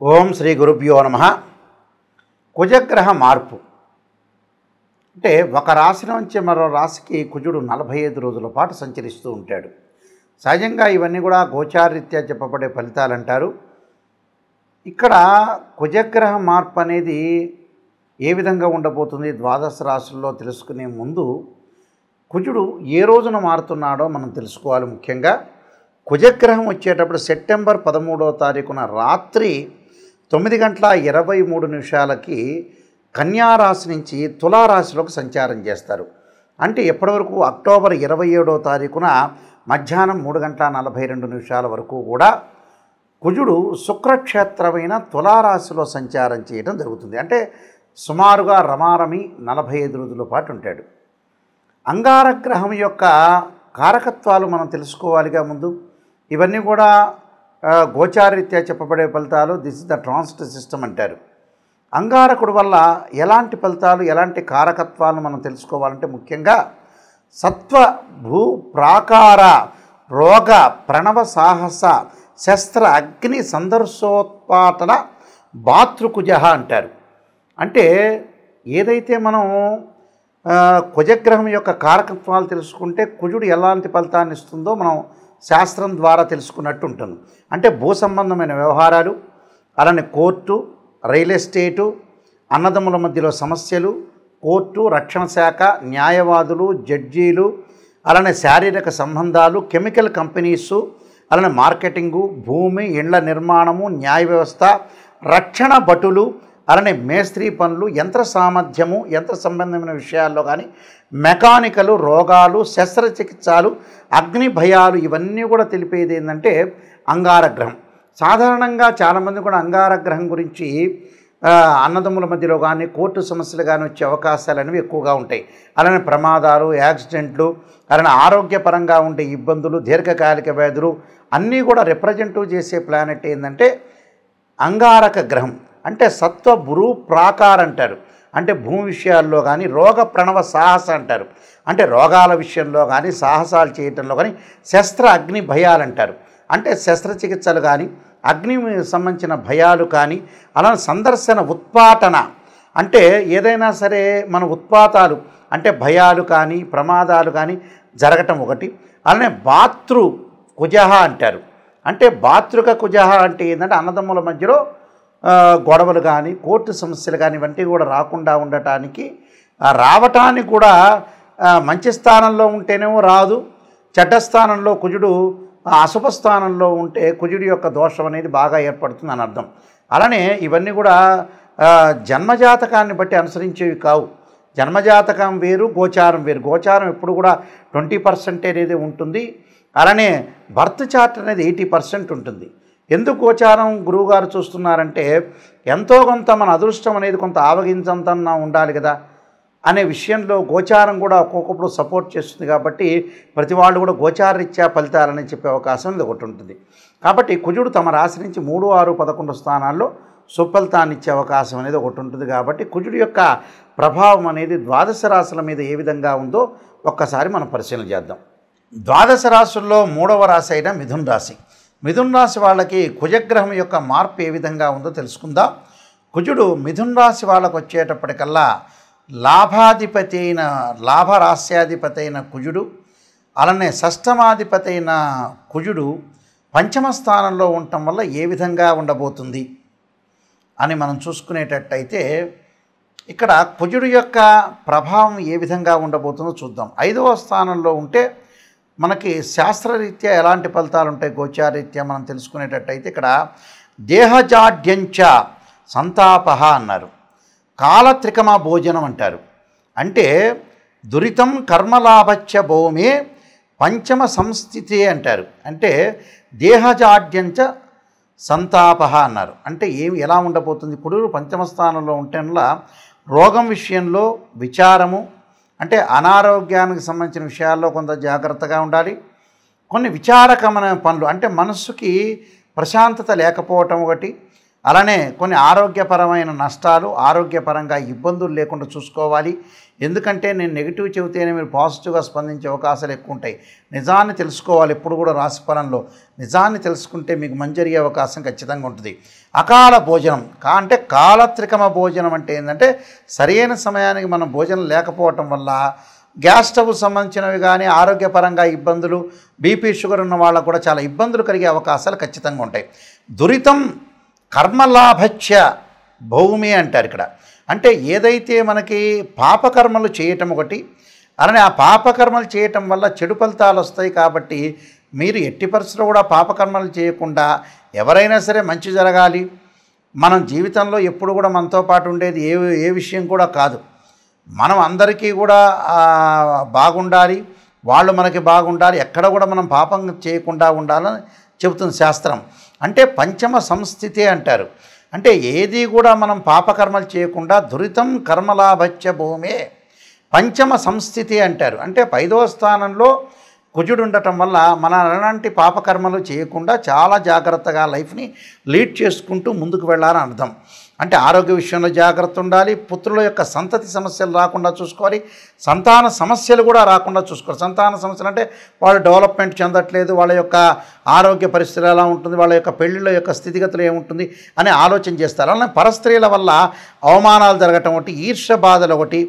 ఓం శ్రీ గురుభ్యో నమః. కుజగ్రహ మార్పు అంటే ఒక రాశి నుంచి మరో రాశికి కుజుడు 45 రోజుల పాటు సంచరిస్తూ ఉంటాడు. సహజంగా ఇవన్నీ కూడా గోచారరీత్యా చెప్పబడే ఫలితాలు అంటారు. ఇక్కడ కుజగ్రహ మార్పు అనేది ఏ విధంగా ఉండబోతుంది ద్వాదశ రాశుల్లో తెలుసుకునే ముందు కుజుడు ఏ రోజున మారుతున్నాడో మనం తెలుసుకోవాలి. ముఖ్యంగా కుజగ్రహం వచ్చేటప్పుడు సెప్టెంబర్ 13వ తారీఖున రాత్రి 9:23 కన్యారాశి నుంచి తులారాశిలోకి సంచారం చేస్తారు. అంటే ఎప్పటివరకు అక్టోబర్ 27వ తారీఖున మధ్యాహ్నం 3:42 వరకు కూడా కుజుడు శుక్రక్షేత్రమైన తులారాశిలో సంచారం చేయడం జరుగుతుంది. అంటే సుమారుగా రమారమి 45 రోజుల పాటు ఉంటాడు. అంగారగ్రహం యొక్క కారకత్వాలు మనం తెలుసుకోవాలిగా ముందు. ఇవన్నీ కూడా గోచారరీత్యా చెప్పబడే ఫలితాలు. This is the transit system అంటారు. అంగారకుడు వల్ల ఎలాంటి ఫలితాలు, ఎలాంటి కారకత్వాలను మనం తెలుసుకోవాలంటే ముఖ్యంగా సత్వ భూ ప్రాకార రోగ ప్రణవ సాహస శస్త్ర అగ్ని సందర్శోత్పాటన భాతృకుజ అంటారు. అంటే ఏదైతే మనం కుజగ్రహం యొక్క కారకత్వాలు తెలుసుకుంటే కుజుడు ఎలాంటి ఫలితాన్ని ఇస్తుందో మనం శాస్త్రం ద్వారా తెలుసుకున్నట్టు ఉంటుంది. అంటే భూ సంబంధమైన వ్యవహారాలు, అలానే కోర్టు, రియల్ ఎస్టేటు, అన్నదమ్ముల మధ్యలో సమస్యలు, కోర్టు, రక్షణ శాఖ, న్యాయవాదులు, జడ్జీలు, అలానే శారీరక సంబంధాలు, కెమికల్ కంపెనీసు, అలానే మార్కెటింగు, భూమి, ఇండ్ల నిర్మాణము, న్యాయ వ్యవస్థ, రక్షణ భటులు, అలానే మేస్త్రీ పనులు, యంత్ర సామర్థ్యము, యంత్ర సంబంధమైన విషయాల్లో కానీ మెకానికలు, రోగాలు, శస్త్రచికిత్సలు, అగ్ని భయాలు, ఇవన్నీ కూడా తెలిపేది ఏంటంటే అంగారగ్రహం. సాధారణంగా చాలామంది కూడా అంగారగ్రహం గురించి అన్నదమ్ముల మధ్యలో కానీ కోర్టు సమస్యలు కానీ వచ్చే అవకాశాలు అనేవి ఎక్కువగా ఉంటాయి. అలానే ప్రమాదాలు, యాక్సిడెంట్లు, అలానే ఆరోగ్యపరంగా ఉండే ఇబ్బందులు, దీర్ఘకాలిక వ్యాధులు అన్నీ కూడా రిప్రజెంటివ్ చేసే ప్లానెట్ ఏంటంటే అంగారక గ్రహం. అంటే సత్వ భూ ప్రాకార అంటారు. అంటే భూమి విషయాల్లో కానీ రోగ ప్రణవ సాహస అంటారు. అంటే రోగాల విషయంలో కానీ సాహసాలు చేయటంలో కానీ శస్త్ర అగ్ని భయాలు అంటారు. అంటే శస్త్రచికిత్సలు కానీ అగ్ని సంబంధించిన భయాలు కానీ అలానే సందర్శన ఉత్పాటన అంటే ఏదైనా సరే మన ఉత్పాతాలు అంటే భయాలు కానీ ప్రమాదాలు కానీ జరగటం ఒకటి. అలానే భాతృ కుజహ అంటారు. అంటే భాతృక కుజహ అంటే ఏంటంటే అన్నదమ్ముల మధ్యలో గొడవలు కానీ కోర్టు సమస్యలు కానీ ఇవన్నీ కూడా రాకుండా ఉండటానికి రావటానికి కూడా మంచి స్థానంలో ఉంటేనేమో రాదు, చెడ్డ స్థానంలో కుజుడు అశుభ స్థానంలో ఉంటే కుజుడి యొక్క దోషం అనేది బాగా ఏర్పడుతుంది అని అర్థం. అలానే ఇవన్నీ కూడా జన్మజాతకాన్ని బట్టి అనుసరించేవి కావు. జన్మజాతకం వేరు, గోచారం వేరు. గోచారం ఎప్పుడు కూడా 20% అనేది ఉంటుంది. అలానే బర్త్ చార్ట్ అనేది 80% ఉంటుంది. ఎందుకు గోచారం గురువుగారు చూస్తున్నారంటే ఎంతో కొంత మన అదృష్టం అనేది కొంత ఆవగించంతన్నా ఉండాలి కదా అనే విషయంలో గోచారం కూడా ఒక్కొక్కప్పుడు సపోర్ట్ చేస్తుంది. కాబట్టి ప్రతి వాళ్ళు కూడా గోచారరీత్యా ఫలితాలని చెప్పే అవకాశం ఇది ఒకటి ఉంటుంది. కాబట్టి కుజుడు తమ రాశి నుంచి 3, 6, 11 స్థానాల్లో సుఫలితాన్ని ఇచ్చే అవకాశం అనేది ఒకటి ఉంటుంది. కాబట్టి కుజుడు యొక్క ప్రభావం అనేది ద్వాదశ రాశుల మీద ఏ విధంగా ఉందో ఒక్కసారి మనం పరిశీలన చేద్దాం. ద్వాదశ రాశుల్లో 3వ రాశి అయిన మిథున రాశి. మిథున రాశి వాళ్ళకి కుజగ్రహం యొక్క మార్పు ఏ విధంగా ఉందో తెలుసుకుందాం. కుజుడు మిథున రాశి వాళ్ళకు వచ్చేటప్పటికల్లా లాభాధిపతి అయిన లాభరాశ్యాధిపతి అయిన కుజుడు, అలానే షష్టమాధిపతి అయిన కుజుడు పంచమ స్థానంలో ఉండటం వల్ల ఏ విధంగా ఉండబోతుంది అని మనం చూసుకునేటట్టయితే ఇక్కడ కుజుడు యొక్క ప్రభావం ఏ విధంగా ఉండబోతుందో చూద్దాం. 5వ స్థానంలో ఉంటే మనకి శాస్త్రరీత్యా ఎలాంటి ఫలితాలు ఉంటాయి గోచారరీత్యా మనం తెలుసుకునేటట్టయితే ఇక్కడ దేహజాడ్యంచ సంతాపహ అన్నారు, కాలత్రికమ భోజనం అంటారు. అంటే దురితం కర్మలాభచ్చ భౌమే పంచమ సంస్థితే అంటారు. అంటే దేహజాడ్యంచ సంతాపహ అన్నారు. అంటే ఎలా ఉండబోతుంది? కుజుడు పంచమ స్థానంలో ఉంటేనలా రోగం విషయంలో విచారము, అంటే అనారోగ్యానికి సంబంధించిన విషయాల్లో కొంత జాగ్రత్తగా ఉండాలి. కొన్ని విచారకమైన పనులు అంటే మనస్సుకి ప్రశాంతత లేకపోవటం ఒకటి, అలానే కొన్ని ఆరోగ్యపరమైన నష్టాలు, ఆరోగ్యపరంగా ఇబ్బందులు లేకుండా చూసుకోవాలి. ఎందుకంటే నేను నెగిటివ్ చెబితేనే మీరు పాజిటివ్గా స్పందించే అవకాశాలు ఎక్కువ ఉంటాయి. నిజాన్ని తెలుసుకోవాలి. ఎప్పుడు కూడా రాశిఫలంలో నిజాన్ని తెలుసుకుంటే మీకు మంచి జరిగే అవకాశం ఖచ్చితంగా ఉంటుంది. అకాల భోజనం అంటే కాలత్రికమ భోజనం అంటే ఏంటంటే సరైన సమయానికి మనం భోజనం లేకపోవటం వల్ల గ్యాస్ స్టవ్ సంబంధించినవి కానీ ఆరోగ్యపరంగా ఇబ్బందులు, బీపీ షుగర్ ఉన్న వాళ్ళకు కూడా చాలా ఇబ్బందులు కలిగే అవకాశాలు ఖచ్చితంగా ఉంటాయి. దురితం కర్మలాభచ్చ భౌమి అంటారు ఇక్కడ. అంటే ఏదైతే మనకి పాపకర్మలు చేయటం ఒకటి, అలానే ఆ పాపకర్మలు చేయటం వల్ల చెడు ఫలితాలు వస్తాయి. కాబట్టి మీరు ఎట్టి పరిస్థితుల్లో కూడా పాపకర్మలు చేయకుండా ఎవరైనా సరే మంచి జరగాలి. మనం జీవితంలో ఎప్పుడు కూడా మనతో పాటు ఉండేది ఏ విషయం కూడా కాదు. మనం అందరికీ కూడా బాగుండాలి, వాళ్ళు మనకి బాగుండాలి, ఎక్కడ కూడా మనం పాపం చేయకుండా ఉండాలని చెబుతుంది శాస్త్రం. అంటే పంచమ సంస్థితి అంటారు. అంటే ఏది కూడా మనం పాపకర్మలు చేయకుండా దురితం కర్మలాభచ్చ భూమే పంచమ సంస్థితి అంటారు. అంటే 5వ స్థానంలో కుజుడు ఉండటం వల్ల మన అలాంటి పాపకర్మలు చేయకుండా చాలా జాగ్రత్తగా లైఫ్ని లీడ్ చేసుకుంటూ ముందుకు వెళ్ళాలని అర్థం. అంటే ఆరోగ్య విషయంలో జాగ్రత్త ఉండాలి. పుత్రుల యొక్క సంతతి సమస్యలు రాకుండా చూసుకోవాలి. సంతాన సమస్యలు కూడా రాకుండా చూసుకోవాలి. సంతాన సమస్యలు అంటే వాళ్ళు డెవలప్మెంట్ చెందట్లేదు, వాళ్ళ యొక్క ఆరోగ్య పరిస్థితులు ఎలా ఉంటుంది, వాళ్ళ యొక్క పెళ్ళిళ్ళ యొక్క స్థితిగతులు ఏముంటుంది అని ఆలోచన చేస్తారు. అలానే పరస్త్రీల వల్ల అవమానాలు జరగటం ఒకటి, ఈర్ష్య బాధలు ఒకటి,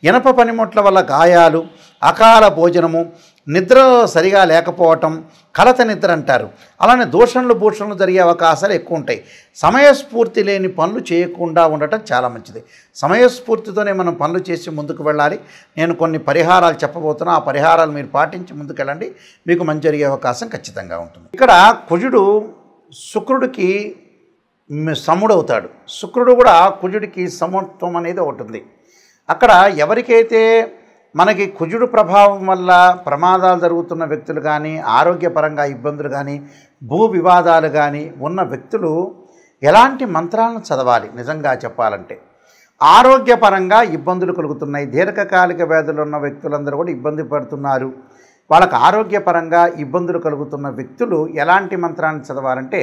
ఇనప పనిముట్ల వల్ల గాయాలు, అకాల భోజనము, నిద్ర సరిగా లేకపోవటం, కలత నిద్ర అంటారు. అలానే దూషణలు భూషణలు జరిగే అవకాశాలు ఎక్కువ ఉంటాయి. సమయస్ఫూర్తి లేని పనులు చేయకుండా ఉండటం చాలా మంచిది. సమయస్ఫూర్తితోనే మనం పనులు చేసి ముందుకు వెళ్ళాలి. నేను కొన్ని పరిహారాలు చెప్పబోతున్నా. ఆ పరిహారాలు మీరు పాటించి ముందుకెళ్ళండి, మీకు మంచి జరిగే అవకాశం ఖచ్చితంగా ఉంటుంది. ఇక్కడ కుజుడు శుక్రుడికి సముడవుతాడు. శుక్రుడు కూడా కుజుడికి సమత్వం అనేది ఒకటి ఉంది. అక్కడ ఎవరికైతే మనకి కుజుడు ప్రభావం వల్ల ప్రమాదాలు జరుగుతున్న వ్యక్తులు కానీ, ఆరోగ్యపరంగా ఇబ్బందులు కానీ, భూ వివాదాలు కానీ ఉన్న వ్యక్తులు ఎలాంటి మంత్రాలను చదవాలి? నిజంగా చెప్పాలంటే ఆరోగ్యపరంగా ఇబ్బందులు కలుగుతున్నాయి. దీర్ఘకాలిక వ్యాధులు ఉన్న వ్యక్తులందరూ కూడా ఇబ్బంది పడుతున్నారు. వాళ్ళకు ఆరోగ్యపరంగా ఇబ్బందులు కలుగుతున్న వ్యక్తులు ఎలాంటి మంత్రాన్ని చదవాలంటే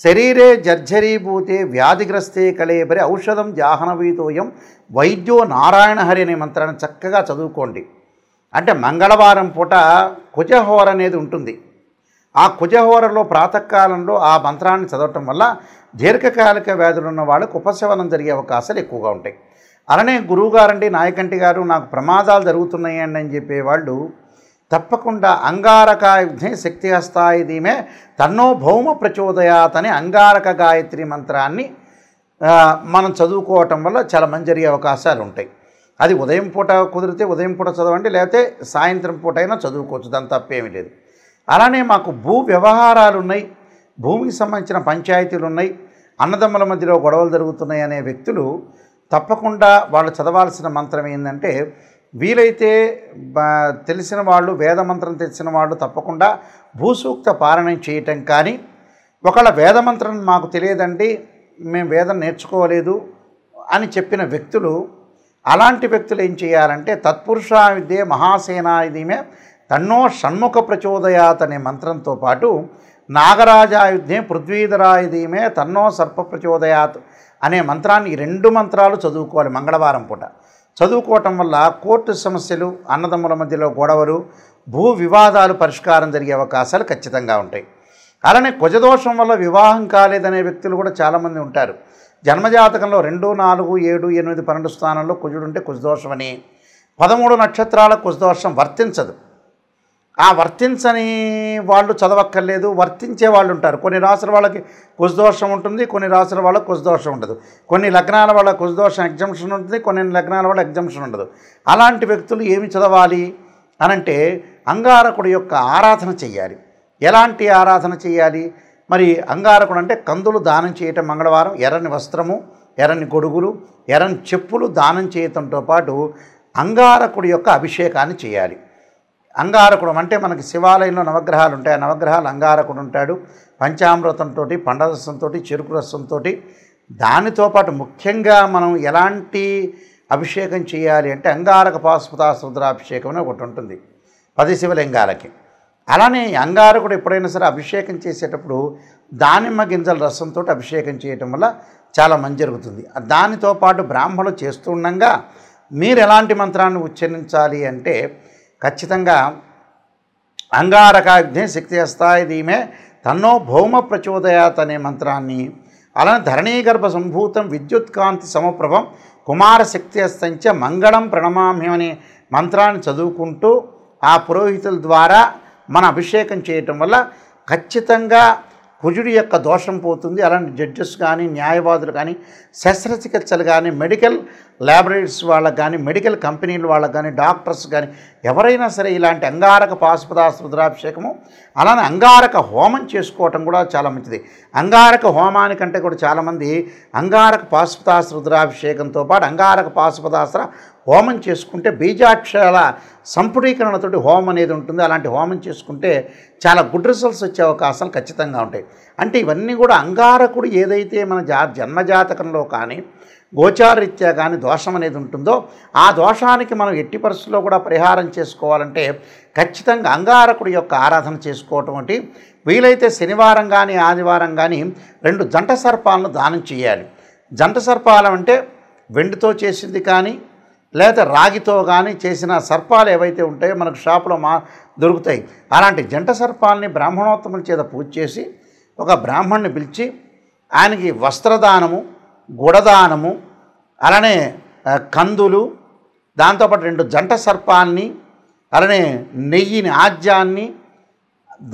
శరీరే జర్జరీభూతే వ్యాధిగ్రస్తే కళేబరి ఔషధం జాహ్నవీతోయం వైద్యో నారాయణ హరి అనే మంత్రాన్ని చక్కగా చదువుకోండి. అంటే మంగళవారం పూట కుజహోర అనేది ఉంటుంది. ఆ కుజహోరలో ప్రాతకాలంలో ఆ మంత్రాన్ని చదవటం వల్ల దీర్ఘకాలిక వ్యాధులు ఉన్న వాళ్ళకు ఉపశమనం జరిగే అవకాశాలు ఎక్కువగా ఉంటాయి. అలానే గురువుగారండి, నాయకంటి గారు నాకు ప్రమాదాలు జరుగుతున్నాయండి అని చెప్పేవాళ్ళు తప్పకుండా అంగారకాయుధే శక్తి హస్తాయుధీమే తన్నో భౌమ ప్రచోదయాత్ అనే అంగారక గాయత్రి మంత్రాన్ని మనం చదువుకోవటం వల్ల చాలా మంచి జరిగే అవకాశాలు ఉంటాయి. అది ఉదయం పూట కుదిరితే ఉదయం పూట చదవండి, లేకపోతే సాయంత్రం పూట అయినా చదువుకోవచ్చు, దాని తప్పేమీ లేదు. అలానే మాకు భూ వ్యవహారాలు ఉన్నాయి, భూమికి సంబంధించిన పంచాయతీలు ఉన్నాయి, అన్నదమ్ముల మధ్యలో గొడవలు జరుగుతున్నాయి అనే వ్యక్తులు తప్పకుండా వాళ్ళు చదవాల్సిన మంత్రం ఏంటంటే, వీలైతే తెలిసిన వాళ్ళు, వేదమంత్రం తెలిసిన వాళ్ళు తప్పకుండా భూసూక్త పారాయణం చేయటం కానీ, ఒకవేళ వేదమంత్రం మాకు తెలియదండి, మేము వేదం నేర్చుకోలేదు అని చెప్పిన వ్యక్తులు, అలాంటి వ్యక్తులు ఏం చేయాలంటే తత్పురుషా విద్యే మహాసేనాయుధీమే తన్నో షణ్ముఖ ప్రచోదయాత్ అనే మంత్రంతో పాటు నాగరాజాయుధే పృథ్వీధరాయుధీమే తన్నో సర్ప ప్రచోదయాత్ అనే మంత్రాన్ని, ఈ 2 మంత్రాలు చదువుకోవాలి మంగళవారం పూట. చదువుకోవటం వల్ల కోర్టు సమస్యలు, అన్నదమ్ముల మధ్యలో గొడవలు, భూ వివాదాలు పరిష్కారం జరిగే అవకాశాలు ఖచ్చితంగా ఉంటాయి. అలానే కుజదోషం వల్ల వివాహం కాలేదనే వ్యక్తులు కూడా చాలామంది ఉంటారు. జన్మజాతకంలో 2, 4, 7, 8, 12 స్థానంలో కుజుడు ఉంటే కుజదోషం అని, 13 నక్షత్రాల కుజదోషం వర్తించదు. ఆ వర్తించని వాళ్ళు చదవక్కర్లేదు, వర్తించే వాళ్ళు ఉంటారు. కొన్ని రాసుల వాళ్ళకి కుజదోషం ఉంటుంది, కొన్ని రాసుల వాళ్ళకి కుజదోషం ఉండదు. కొన్ని లగ్నాల వాళ్ళ కుజదోషం ఎగ్జంప్షన్ ఉంటుంది, కొన్ని లగ్నాల వాళ్ళ ఎగ్జంప్షన్ ఉండదు. అలాంటి వ్యక్తులు ఏమి చదవాలి అనంటే అంగారకుడి యొక్క ఆరాధన చెయ్యాలి. ఎలాంటి ఆరాధన చేయాలి మరి? అంగారకుడు అంటే కందులు దానం చేయటం మంగళవారం, ఎర్రని వస్త్రము, ఎర్రని గొడుగులు, ఎర్రని చెప్పులు దానం చేయటంతో పాటు అంగారకుడి యొక్క అభిషేకాన్ని చేయాలి. అంగారకుడు అంటే మనకి శివాలయంలో నవగ్రహాలు ఉంటాయి, ఆ నవగ్రహాలు అంగారకుడు ఉంటాడు. పంచామృతంతో, పండరసంతో, చెరుకు రసంతో, దానితో పాటు ముఖ్యంగా మనం ఎలాంటి అభిషేకం చేయాలి అంటే అంగారక పాశుపతాశుద్రాభిషేకం అని ఒకటి ఉంటుంది 10 శివలింగాలకి. అలానే అంగారకుడు ఎప్పుడైనా సరే అభిషేకం చేసేటప్పుడు దానిమ్మ గింజల రసంతో అభిషేకం చేయటం వల్ల చాలా మంచి జరుగుతుంది. దానితో పాటు బ్రాహ్మణులు చేస్తూ ఉండగా మీరు ఎలాంటి మంత్రాన్ని ఉచ్చరించాలి అంటే ఖచ్చితంగా అంగారకాగ్ని శక్తి అస్తాయి ధీమే తన్నో భౌమ ప్రచోదయాత్ అనే మంత్రాన్ని, అలానే ధరణీగర్భ సంభూతం విద్యుత్కాంతి సమప్రభం కుమార శక్తి అస్తంచ మంగళం ప్రణమామ్యం అనే మంత్రాన్ని చదువుకుంటూ ఆ పురోహితుల ద్వారా మన అభిషేకం చేయటం వల్ల ఖచ్చితంగా కుజుడి యొక్క దోషం పోతుంది. అలాంటి జడ్జెస్ కానీ, న్యాయవాదులు కానీ, శస్త్రచికిత్సలు కానీ, మెడికల్ ల్యాబొరేటరీస్ వాళ్ళకు కానీ, మెడికల్ కంపెనీల వాళ్ళకు కానీ, డాక్టర్స్ కానీ ఎవరైనా సరే ఇలాంటి అంగారక పాశుపదాస్త్ర రుద్రాభిషేకము అలానే అంగారక హోమం చేసుకోవటం కూడా చాలా మంచిది. అంగారక హోమానికంటే కూడా చాలామంది అంగారక పాశుపదాస్త్ర రుద్రాభిషేకంతో పాటు అంగారక పాశుపదాస్త్ర హోమం చేసుకుంటే బీజాక్షరాల సంపుటీకరణతోటి హోమం అనేది ఉంటుంది. అలాంటి హోమం చేసుకుంటే చాలా గుడ్ రిజల్ట్స్ వచ్చే అవకాశాలు ఖచ్చితంగా ఉంటాయి. అంటే ఇవన్నీ కూడా అంగారకుడు ఏదైతే మన జన్మజాతకంలో కానీ గోచారరీత్యా కానీ దోషం అనేది ఉంటుందో ఆ దోషానికి మనం ఎట్టి పరిస్థితుల్లో కూడా పరిహారం చేసుకోవాలంటే ఖచ్చితంగా అంగారకుడి యొక్క ఆరాధన చేసుకోవటం అంటే వీలైతే శనివారం కానీ ఆదివారం కానీ 2 జంట సర్పాలను దానం చేయాలి. జంట సర్పాలు అంటే వెండితో చేసింది కానీ లేదా రాగితో కానీ చేసిన సర్పాలు ఏవైతే ఉంటాయో మనకు షాపులో దొరుకుతాయి. అలాంటి జంట సర్పాలని బ్రాహ్మణోత్తముల చేత పూజ చేసి ఒక బ్రాహ్మణ్ణి పిలిచి ఆయనకి వస్త్రదానము, గుడదానము, అలానే కందులు, దాంతోపాటు 2 జంట సర్పాన్ని, అలానే నెయ్యిని, ఆజ్యాన్ని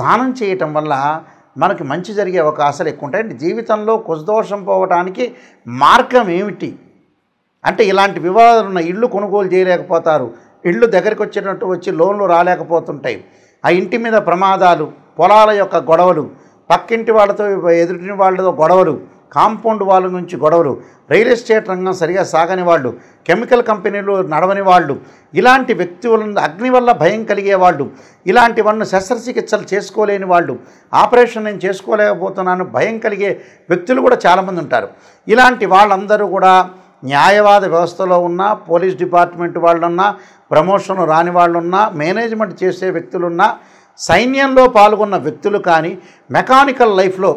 దానం చేయటం వల్ల మనకి మంచి జరిగే అవకాశాలు ఎక్కువ ఉంటాయి. జీవితంలో కుజదోషం పోవడానికి మార్గం ఏమిటి అంటే ఇలాంటి వివాదాలు ఉన్న ఇళ్ళు కొనుగోలు చేయలేకపోతారు, ఇళ్ళు దగ్గరికి వచ్చేటట్టు వచ్చి లోన్లు రాలేకపోతుంటాయి, ఆ ఇంటి మీద ప్రమాదాలు, పొలాల యొక్క గొడవలు, పక్కింటి వాళ్ళతో ఎదుటి వాళ్ళతో గొడవలు, కాంపౌండ్ వాళ్ళ నుంచి గొడవలు, రియల్ ఎస్టేట్ రంగం సరిగా సాగని వాళ్ళు, కెమికల్ కంపెనీలు నడవని వాళ్ళు, ఇలాంటి వ్యక్తులను అగ్ని వల్ల భయం కలిగే వాళ్ళు, ఇలాంటివన్నీ శస్త్రచికిత్సలు చేసుకోలేని వాళ్ళు, ఆపరేషన్ నేను చేసుకోలేకపోతున్నాను భయం కలిగే వ్యక్తులు కూడా చాలామంది ఉంటారు. ఇలాంటి వాళ్ళందరూ కూడా న్యాయవాద వ్యవస్థలో ఉన్న, పోలీస్ డిపార్ట్మెంట్ వాళ్ళున్నా, ప్రమోషన్ రాని వాళ్ళున్నా, మేనేజ్మెంట్ చేసే వ్యక్తులున్నా, సైన్యంలో పాల్గొన్న వ్యక్తులు కానీ, మెకానికల్ లైఫ్లో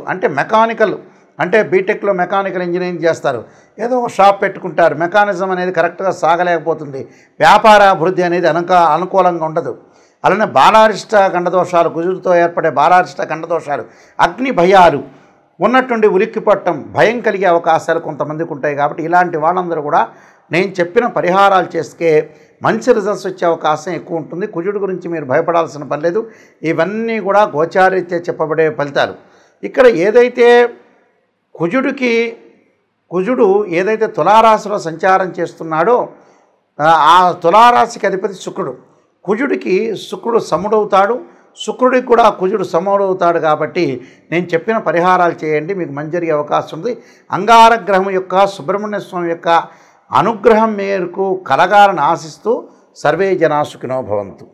అంటే బీటెక్లో మెకానికల్ ఇంజనీరింగ్ చేస్తారు, ఏదో ఒక షాప్ పెట్టుకుంటారు, మెకానిజం అనేది కరెక్ట్గా సాగలేకపోతుంది, వ్యాపార అభివృద్ధి అనేది అనుకూలంగా ఉండదు. అలానే బాలారిష్ట గండదోషాలు, కుజుడితో ఏర్పడే బాలారిష్ట గండదోషాలు, అగ్ని భయాలు ఉన్నట్టుండి ఉలిక్కి పట్టడం, భయం కలిగే అవకాశాలు కొంతమందికి ఉంటాయి. కాబట్టి ఇలాంటి వాళ్ళందరూ కూడా నేను చెప్పిన పరిహారాలు చేస్తే మంచి రిజల్ట్స్ వచ్చే అవకాశం ఎక్కువ ఉంటుంది. కుజుడు గురించి మీరు భయపడాల్సిన పని లేదు. ఇవన్నీ కూడా గోచారీత్యా చెప్పబడే ఫలితాలు. ఇక్కడ ఏదైతే కుజుడు ఏదైతే తులారాశిలో సంచారం చేస్తున్నాడో ఆ తులారాశికి అధిపతి శుక్రుడు. కుజుడికి శుక్రుడు సముడవుతాడు, శుక్రుడికి కూడా కుజుడు సమవుతాడు. కాబట్టి నేను చెప్పిన పరిహారాలు చేయండి, మీకు మంచి జరిగే అవకాశం ఉంది. అంగారగ్రహం యొక్క సుబ్రహ్మణ్య స్వామి యొక్క అనుగ్రహం మేరకు కలగాలని ఆశిస్తూ సర్వే జనా సుఖినో భవంతు.